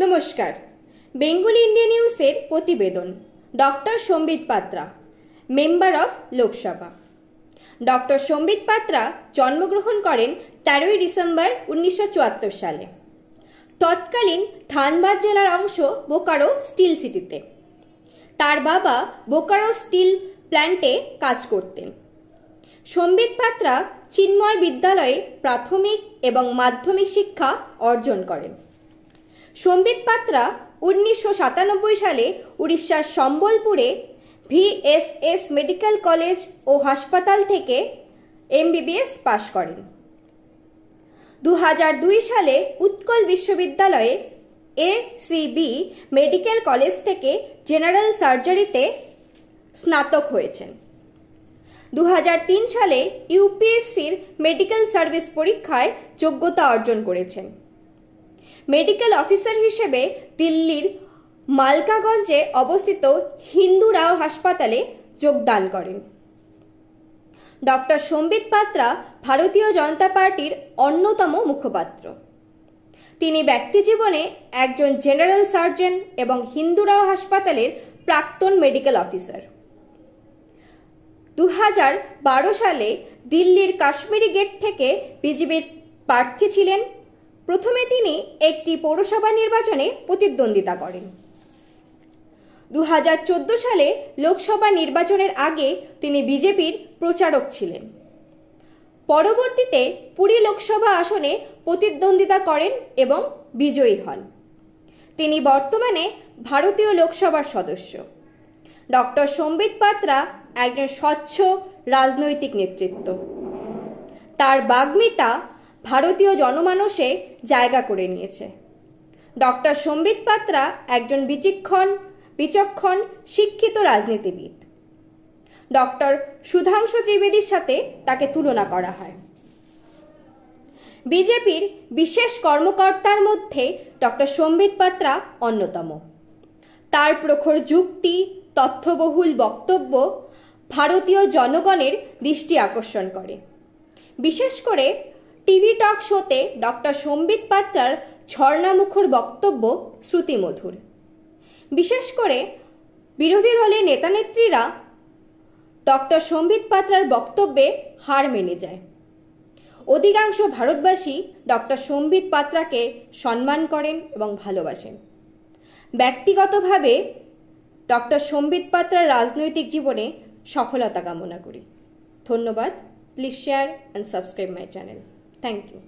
নমস্কার। Bengali India নিউজের প্রতিবেদন। ডক্টর সম্বিত Patra, member of Lok Sabha. Doctor সম্বিত পাত্রা জন্মগ্রহণ করেন 13 ডিসেম্বর 1974 সালে তৎকালীন ধানবাদ জেলার অংশ বোকারো স্টিল সিটিতে। তার বাবা বোকারো স্টিল প্ল্যান্টে কাজ করতেন। সম্বিত পাত্রা চিন্ময় বিদ্যালয়ে প্রাথমিক এবং মাধ্যমিক শিক্ষা অর্জন করেন। সম্বিত পাত্রা 1997 সালে উড়িষ্যার সম্বলপুরে ভিএসএস মেডিকেল কলেজ ও হাসপাতাল থেকে এমবিবিএস পাশ করেন। 2002 সালে উৎকল বিশ্ববিদ্যালয়ে এসিবি মেডিকেল কলেজ থেকে জেনারেল সার্জারিতে স্নাতক হয়েছেন। 2003 সালে ইউপিএসসির মেডিকেল সার্ভিস পরীক্ষায় যোগ্যতা অর্জন করেছেন। মেডিকেল অফিসার হিসেবে দিল্লির মালকাগঞ্জে অবস্থিত হিন্দু রাও হাসপাতালে যোগদান করেন। ডক্টর সম্বিত পাত্রা ভারতীয় জনতা পার্টির অন্যতম মুখপাত্র। তিনি ব্যক্তিজীবনে একজন জেনারেল সার্জন এবং হিন্দু রাও হাসপাতালের প্রাক্তন মেডিকেল অফিসার। 2012 সালে দিল্লির কাশ্মীরি গেট থেকে বিজেপির প্রার্থী ছিলেন। প্রথমে তিনি একটি পৌরসভা নির্বাচনে প্রতিদ্বন্দ্বিতা করেন। 2014 সালে লোকসভা নির্বাচনের আগে তিনি বিজেপির প্রচারক ছিলেন। পরবর্তীতে পুরী লোকসভা আসনে প্রতিদ্বন্দ্বিতা করেন এবং বিজয়ী হন। তিনি বর্তমানে ভারতীয় লোকসভার সদস্য। ডক্টর সম্বিত পাত্রা একজন স্বচ্ছ রাজনৈতিক নেতৃত্ব। তার বাগ্মিতা ভারতীয় জনমানসে জায়গা করে নিয়েছে। ডক্টর সম্বিত পাত্রা একজন বিচক্ষণ শিক্ষিত রাজনীতিবিদ। ডক্টর সুধাংশু ত্রিবেদীর সাথে তাকে তুলনা করা হয়। বিজেপির বিশেষ কর্মকর্তার মধ্যে ডক্টর সম্বিত পাত্রা অন্যতম। তার প্রখর যুক্তি, তথ্যবহুল বক্তব্য ভারতীয় জনগণের দৃষ্টি আকর্ষণ করে। বিশেষ করে টিভি টক শোতে ডক্টর সম্বিত পাত্রার ঝর্ণামুখর বক্তব্য শ্রুতিমধুর। বিশেষ করে বিরোধী দলের নেতানেত্রীরা ডক্টর সম্বিত পাত্রার বক্তব্যে হার মেনে যায়। অধিকাংশ ভারতবাসী ডক্টর সম্বিত পাত্রাকে সম্মান করেন এবং ভালোবাসেন। ব্যক্তিগতভাবে ডক্টর সম্বিত পাত্রার রাজনৈতিক জীবনে সফলতা কামনা করি। ধন্যবাদ। Please share and subscribe my channel. Thank you.